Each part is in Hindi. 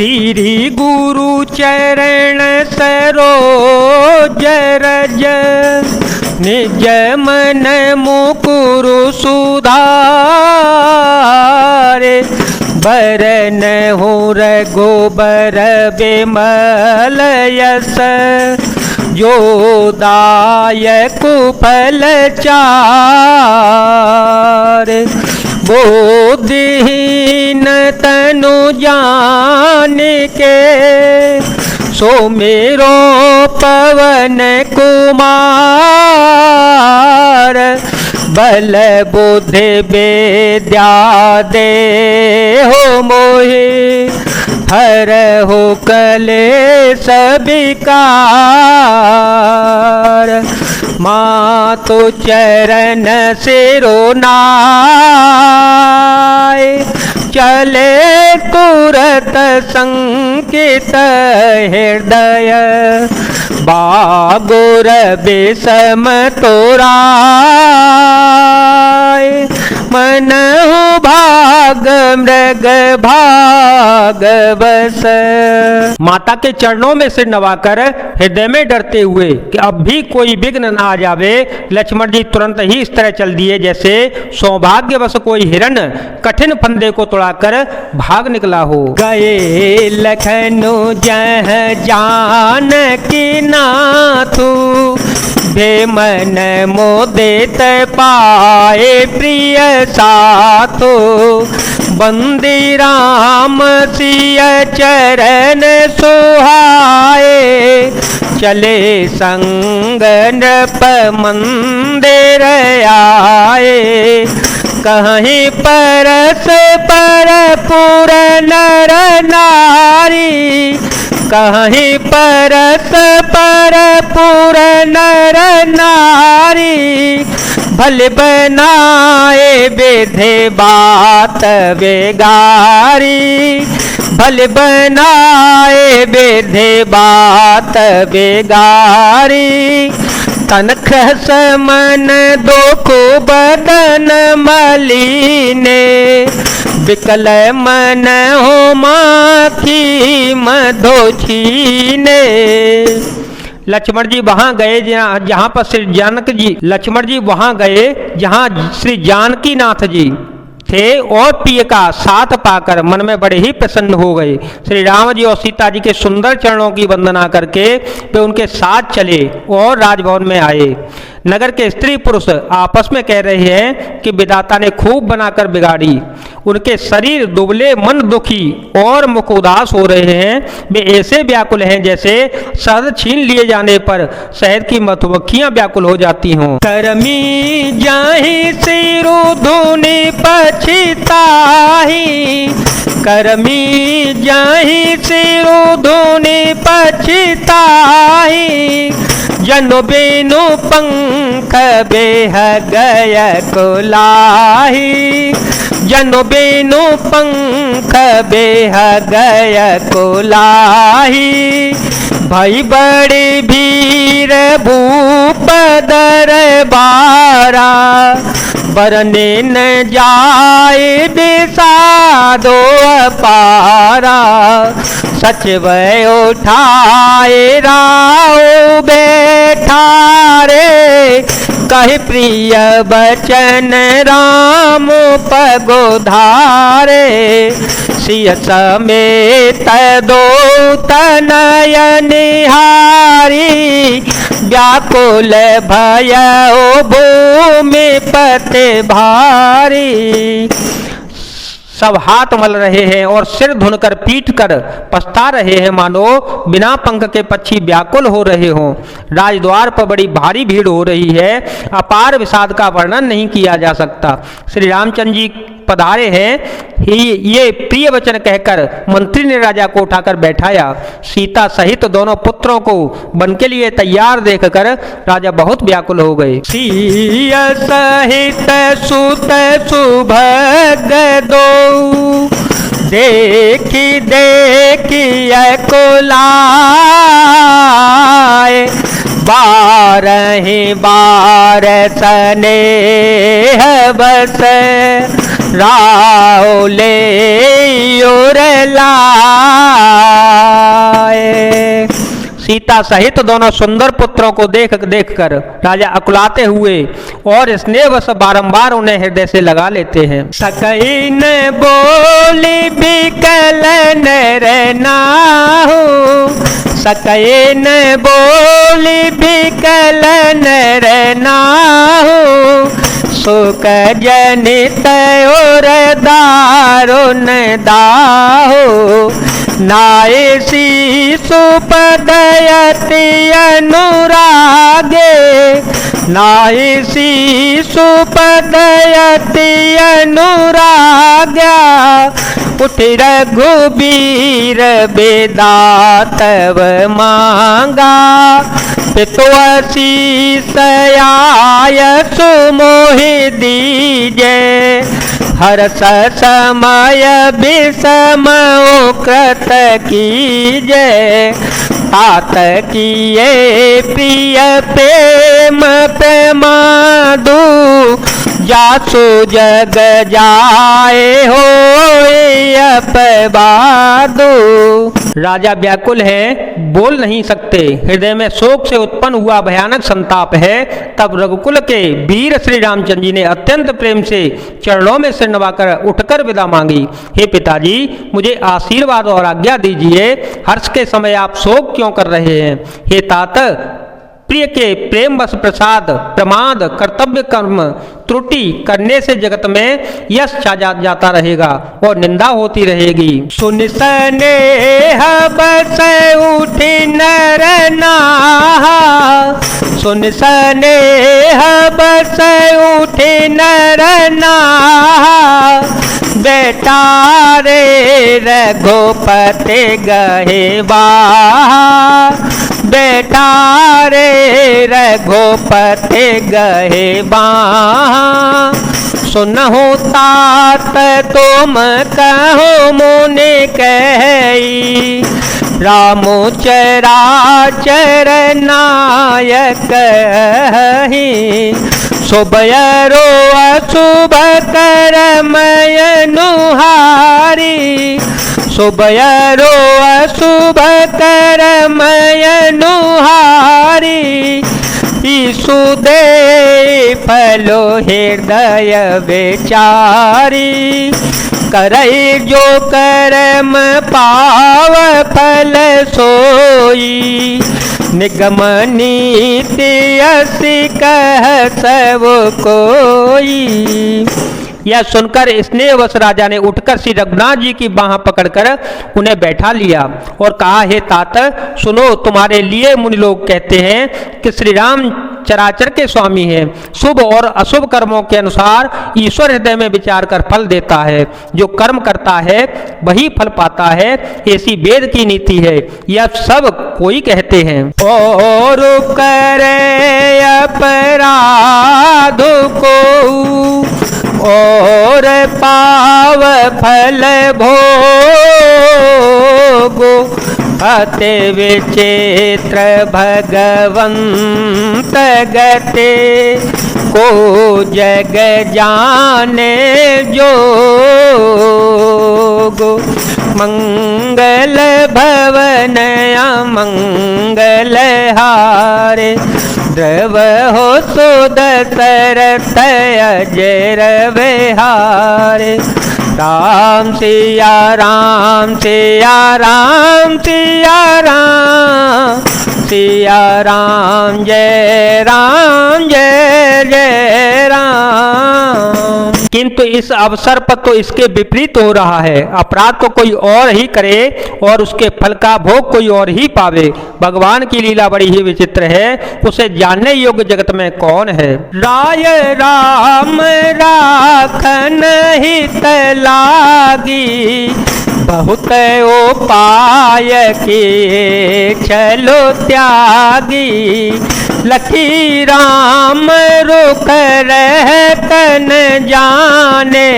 श्री गुरु चरण सरोज रज निज मन मुकुरु सुधारे बरन हो रघुबर बिमल यस जो दायक फल चार बोधहीन तनु जान के सो मेरो पवन कुमार बल बुद्धि विद्या दे हो मोहि हर हो कलेश विकार मातु चरण सिरोनाय चले तुरत संकित हृदय बागुर विषम तोराय मन भाग मृग भाग बस। माता के चरणों में सिर नवाकर हृदय में डरते हुए कि अब भी कोई विघ्न ना आ जावे, लक्ष्मण जी तुरंत ही इस तरह चल दिए जैसे सौभाग्यवश कोई हिरण कठिन फंदे को तोड़ाकर भाग निकला हो। गए लखनु जह जानकी नाथु भेमन मोदित पाए प्रिय साथो बंदी राम सिय चरण सुहाए चले संग नृप मंदिर आए कहीं परस पर पुर नर नारी कहीं परस पर पुर नर नारी भल बनाए विधि बात बेगारी भल बनाए विधि बात बेगारी तनख समन दुख बदन मलिने विकल मन हो माखी मधोछीने। लक्ष्मण जी वहां गए जहां पर श्री जानकी जी लक्ष्मण जी वहां गए जहां श्री जानकी नाथ जी थे और प्रिय का साथ पाकर मन में बड़े ही प्रसन्न हो गए। श्री राम जी और सीता जी के सुंदर चरणों की वंदना करके वे उनके साथ चले और राजभवन में आए। नगर के स्त्री पुरुष आपस में कह रहे हैं कि विधाता ने खूब बनाकर बिगाड़ी, उनके शरीर दुबले मन दुखी और मुख उदास हो रहे हैं। वे ऐसे व्याकुल हैं जैसे शहद छीन लिए जाने पर शहद की मधुमक्खियां व्याकुल हो जाती हों। करमी जाहि सिरु धुनि पछिताहि करमी जाहि सिरु धुनि पछिताहि जनु बिनु पंख बेह गय कुलाही जनु बिनु पंख बेह गय कुलाही भई बड़ी भीर भूप दरबारा बरने न जाए विषादो अपारा सचिव उठाए राव बैठा रे कहि प्रिय बचन राम पगोधारे सिय समेत दो तनय निहारी व्याकुल भय भूमि पति भारी। सब हाथ मल रहे हैं और सिर धुनकर पीट कर पछता रहे हैं, मानो बिना पंख के पक्षी व्याकुल हो रहे हों। राजद्वार पर बड़ी भारी भीड़ हो रही है, अपार विषाद का वर्णन नहीं किया जा सकता। श्री रामचंद्र जी पधारे हैं, ये प्रिय वचन कहकर मंत्री ने राजा को उठाकर बैठाया। सीता सहित दोनों पुत्रों को वन के लिए तैयार देखकर राजा बहुत व्याकुल हो गए। सीय सहित सुत सुभग दो देखी देखी कुलाए बारहि बार स्नेह बस राउले और ला सीता सहित दोनों सुंदर पुत्रों को देख कर राजा अकुलाते हुए और स्नेहवश बारंबार उन्हें हृदय से लगा लेते हैं। सकई न बोली बिकल नर नाहु, सकई न बोली बिकल नर नाहु, सुख जनित और दारुण दाहु, नायसी सुपदयति अनुरागे, नायसी सुपदयति अनुराग्या, उठ रघुबीर बेदा तव मांगा, पितुअसी सयाय सुमोहि दीजे, हर्ष समय विषम कृत कीजे, तात किए प्रिय प्रेम प्रेमादु, जासु जग जाए हो अपवादु। राजा व्याकुल हैं, बोल नहीं सकते, हृदय में शोक से उत्पन्न हुआ भयानक संताप है। तब रघुकुल के वीर श्री रामचंद्र जी ने अत्यंत प्रेम से चरणों में सिर नवाकर उठकर विदा मांगी। हे पिताजी, मुझे आशीर्वाद और आज्ञा दीजिए, हर्ष के समय आप शोक क्यों कर रहे हैं? हे तात, प्रिय के प्रेम बस प्रसाद प्रमाद कर्तव्य कर्म त्रुटि करने से जगत में यश छा जाता रहेगा और निंदा होती रहेगी। सुन स्नेह बस उठी नर नाहा, सुन स्नेह बस उठी नर नाहा, बेटा रे रघुपति गहे बाहा, बेटा रे रघुपति गहे बाहा, सुनहु तात तुम कहो मुनि कही, रामो चराचर नायक ही, शुभयरो अशुभ कर्मय नुहारी, शुभयरो अशुभ कर्मय नुहारी, ईसु दे फलो हृदय बेचारी, करई जो कर्म पाव फल सोई, निगम नीति असी कह सब कोई। यह सुनकर स्नेहवश राजा ने उठकर श्री रघुनाथ जी की बाह पकड़कर उन्हें बैठा लिया और कहा, हे तात सुनो, तुम्हारे लिए मुनि लोग कहते हैं कि श्री राम चराचर के स्वामी हैं। शुभ और अशुभ कर्मों के अनुसार ईश्वर हृदय में विचार कर फल देता है, जो कर्म करता है वही फल पाता है, ऐसी वेद की नीति है, यह सब कोई कहते हैं। और करे अपराध को और पाव फल भोगो, अति विचित्र भगवंत गते, को जग जाने जोगो, मंगल भवन अमंगल हारे, द्रव हो सुद सरत अजर विहारे, राम सिया राम सिया राम सिया राम, सिया राम जय जय राम। किंतु इस अवसर पर तो इसके विपरीत हो रहा है, अपराध को कोई और ही करे और उसके फल का भोग कोई और ही पावे। भगवान की लीला बड़ी ही विचित्र है, उसे जानने योग्य जगत में कौन है। राय राम राखन हित लागी, बहुत उपाय किए चलो त्यागी, लखी राम रुख रहतन जाने,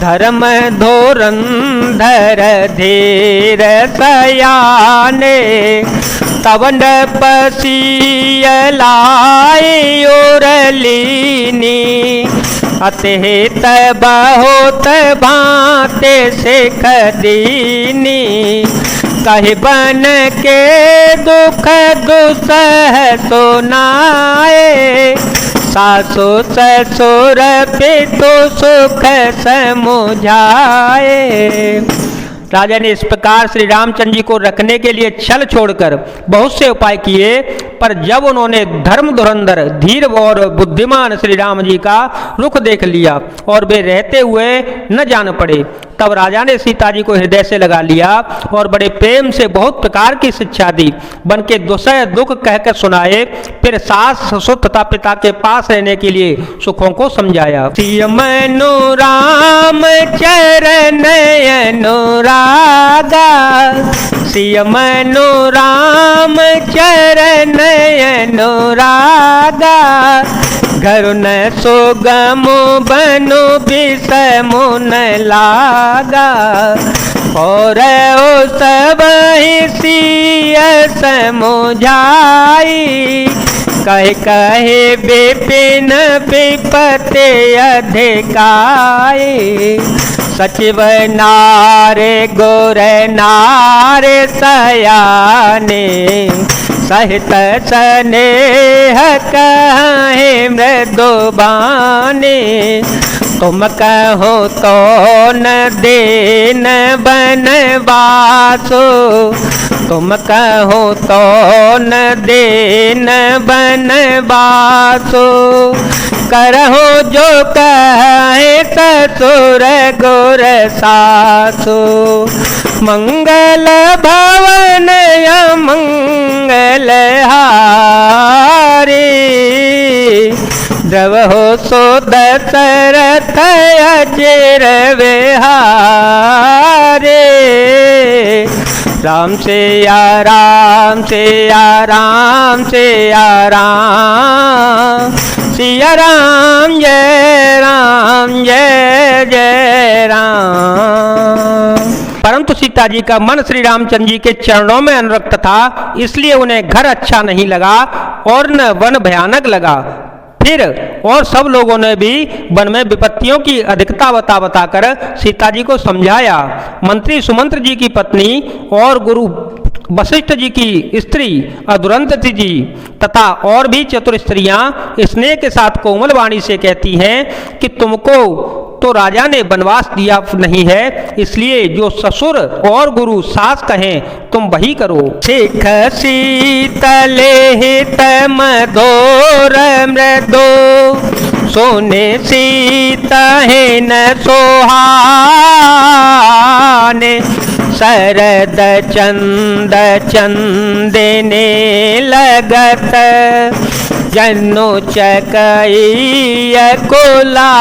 धर्म धुरंधर धीर सयाने, तवन पसीय लाई और लीनी, अतहित बहुत भांति सिख दीनी, कहे बन के दुख दुसह सुनाए, सासु ससुर पितु सुख समुझाए। राजा ने इस प्रकार श्री रामचंद्र जी को रखने के लिए छल छोड़कर बहुत से उपाय किए, पर जब उन्होंने धर्म धुरंधर धीर और बुद्धिमान श्री राम जी का रुख देख लिया और वे रहते हुए न जान पड़े, तब राजा ने सीता जी को हृदय से लगा लिया और बड़े प्रेम से बहुत प्रकार की शिक्षा दी, बन के दुसह दुख कहकर सुनाए। फिर सास ससुर तथा पिता के पास रहने के लिए सुखों को समझाया। सियमनु राम चरण अनुरागा, सियमनु राम चरण अनुरागा, घर न सुगम बनु विषमु न लागा, और ओ सब सिय समुझाई, कहे कहे विपिन विपते अधिकाई, सचिव नारे गुर नारे सयाने, सहित स्नेह कहे मृदुबाने, तुम कहो तो न देन बनवासो, तुम कहो तो न देन बनवासो, करहो जो कहे ससुर गुर सासो, मंगल भवन अमंगल हारी, द्रवहो सो दशरथ अजर विहारे, राम से या राम से या राम से या राम, सिया राम जय जय राम। परंतु सीता जी का मन श्री रामचंद्र जी के चरणों में अनुरक्त था, इसलिए उन्हें घर अच्छा नहीं लगा और न वन भयानक लगा। फिर और सब लोगों ने भी वन में विपत्तियों की अधिकता बताकर सीता जी को समझाया। मंत्री सुमंत्र जी की पत्नी और गुरु वशिष्ठ जी की स्त्री अधुरंधति जी तथा और भी चतुर स्त्रियां स्नेह के साथ कोमल वाणी से कहती हैं कि तुमको तो राजा ने वनवास दिया नहीं है, इसलिए जो ससुर और गुरु सास कहें तुम वही करो। शिख शीतले हित मधुर मृदो, सोने सीता है न सोहाने, शरद चंद चंदने लगत, जन्नो चकई कुलाने।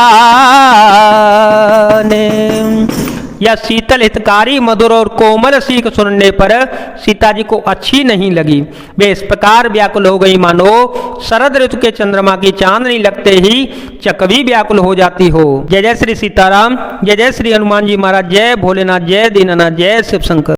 यह शीतल हितकारी मधुर और कोमल सीख सुनने पर सीता जी को अच्छी नहीं लगी। वे इस प्रकार व्याकुल हो गई मानो शरद ऋतु के चंद्रमा की चांदनी लगते ही चकवी व्याकुल हो जाती हो। जय जय श्री सीताराम, जय जय श्री हनुमान जी महाराज, जय भोलेनाथ, जय दीनानाथ, जय शिव शंकर।